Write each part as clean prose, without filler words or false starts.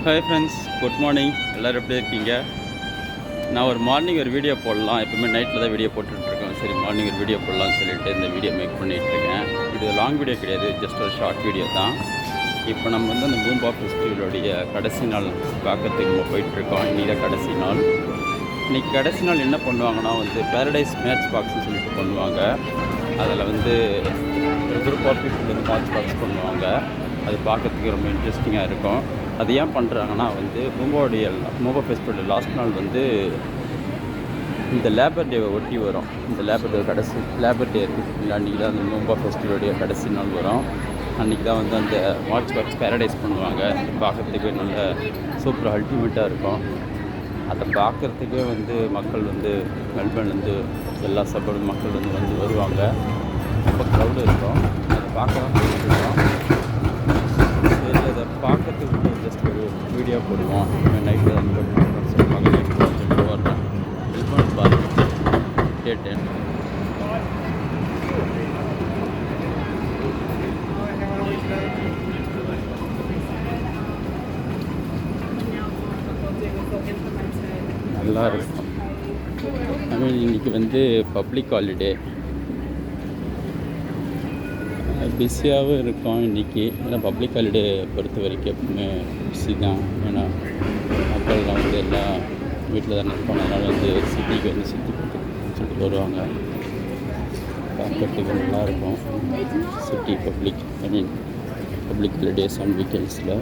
Hi friends, good morning. எல்லோரும் எப்படி இருக்கீங்க? நான் ஒரு மார்னிங் ஒரு வீடியோ போடலாம், எப்பவுமே நைட்டில் தான் வீடியோ போட்டுட்ருக்கேன். சரி, மார்னிங் ஒரு வீடியோ போடலாம்னு சொல்லிட்டு இந்த வீடியோ மேக் பண்ணிகிட்ருக்கேன். இது லாங் வீடியோ கிடையாது, ஜஸ்ட் ஒரு ஷார்ட் வீடியோ தான். இப்போ நம்ம வந்து அந்த பூம்பா ஃபெஸ்டிவலுடைய கடைசி நாள் பார்க்கறதுக்கு நம்ம போயிட்டுருக்கோம். இன்றைக்கி தான் கடைசி நாள். இன்றைக்கி கடைசி நாள் என்ன பண்ணுவாங்கன்னா வந்து பேரடைஸ் மேட்ச் பாக்ஸ்னு சொல்லிட்டு பண்ணுவாங்க. அதில் வந்து ஒரு குரூப் ஆஃப் பீப்புள் வந்து மேட்ச் பாக்ஸ் பண்ணுவாங்க. அது பார்க்கறதுக்கு ரொம்ப இன்ட்ரெஸ்டிங்காக இருக்கும். அது ஏன் பண்ணுறாங்கன்னா வந்து பூம்பா ஃபெஸ்டிவல் லாஸ்ட் நாள் வந்து இந்த லேபர் டேவை ஒட்டி வரும். இந்த லேபர் டே கடைசி லேபர் டே இருக்குது, அன்றைக்கி தான் அந்த பூம்பா ஃபெஸ்டிவலுடைய கடைசி நாள் வரும். அன்றைக்கி தான் வந்து அந்த மார்ச் பாக்ஸ் பேரடைஸ் பண்ணுவாங்க. பார்க்குறதுக்கு நல்ல சூப்பர் அல்டிமேட்டாக இருக்கும். அதை பார்க்குறதுக்கே வந்து மக்கள் வந்து மெல்பர்ன்லேருந்து எல்லா சபையும் மக்கள் வந்து வருவாங்க. ரொம்ப க்ரௌடு இருக்கும். அதை பார்க்கலாம் போயிட்டுருக்கோம். சரி, அதை பார்க்கறதுக்கு ஜஸ்ட் ஒரு வீடியோ போடுவோம். நைட்டில் வந்து சொல்லுவாங்க, நைட்டு பார்த்துட்டு வர்றேன். மெல்பர்ன் பார்த்து கேட்டேன். நல்லா இருக்கும். இன்றைக்கி வந்து பப்ளிக் ஹாலிடே, பிஸியாகவும் இருக்கும் இன்றைக்கி. ஏன்னா பப்ளிக் ஹாலிடே பொறுத்த வரைக்கும் எப்பவுமே பிஸி தான். ஏன்னா மக்கள்லாம் வந்து எல்லாம் வீட்டில் தானே இருப்பாங்க. அதனால் வந்து சிட்டிக்கு வந்து சுற்றி சொல்லிட்டு வருவாங்க. பார்க்கறதுக்கு நல்லாயிருக்கும். சிட்டி பப்ளிக் ஹாலிடேஸ் அண்ட் வீக்கெண்ட்ஸில்.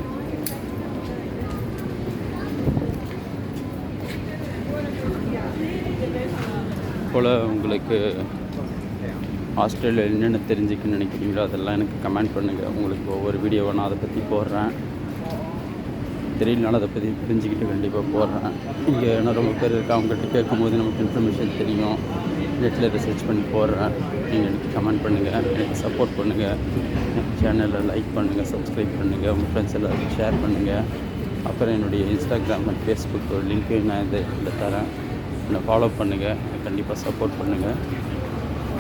போல் உங்களுக்கு ஆஸ்திரேலியா என்னென்ன தெரிஞ்சுக்கணும்னு நினைக்கிறீங்களோ அதெல்லாம் எனக்கு கமெண்ட் பண்ணுங்கள். உங்களுக்கு ஒவ்வொரு வீடியோவை நான் அதை பற்றி போடுறேன். தெரியலனாலும் அதை பற்றி தெரிஞ்சுக்கிட்டு கண்டிப்பாக போடுறேன். இங்கே நான் ரொம்ப பேர் இருக்கா, அவங்ககிட்ட கேட்கும்போது நமக்கு இன்ஃபர்மேஷன் தெரியும். நெட்டில் ரிசர்ச் பண்ணி போடுறேன். நீங்கள் எனக்கு கமெண்ட் பண்ணுங்கள், எனக்கு சப்போர்ட் பண்ணுங்கள். சேனலில் லைக் பண்ணுங்கள், சப்ஸ்கிரைப் பண்ணுங்கள், உங்கள் ஃப்ரெண்ட்ஸ் எல்லாருக்கும் ஷேர் பண்ணுங்கள். அப்புறம் என்னுடைய இன்ஸ்டாகிராம் அண்ட் ஃபேஸ்புக் ஒரு லிங்க்கு நான் இதில் தரேன். என்னை ஃபாலோ பண்ணுங்கள், கண்டிப்பாக சப்போர்ட் பண்ணுங்கள்.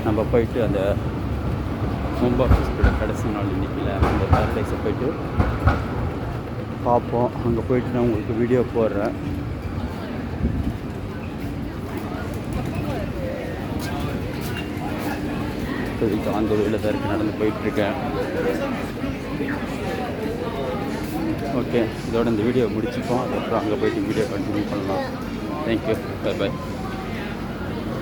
நம்ம போயிட்டு அந்த பூம்பா ஃபெஸ்டிவலோட கடைசி நாள் இன்றைக்கில் அந்த பேரடைஸை போயிட்டு பார்ப்போம். அங்கே போயிட்டு நான் உங்களுக்கு வீடியோ போடுறேன். இப்போதைக்கு அந்த வழியில் தான் இருக்கு, நடந்து போயிட்டுருக்கேன். ஓகே, இதோட இந்த வீடியோ முடிச்சுப்போம். அதுக்கப்புறம் அங்கே போயிட்டு வீடியோ கண்டினியூ பண்ணலாம். Thank you, bye bye.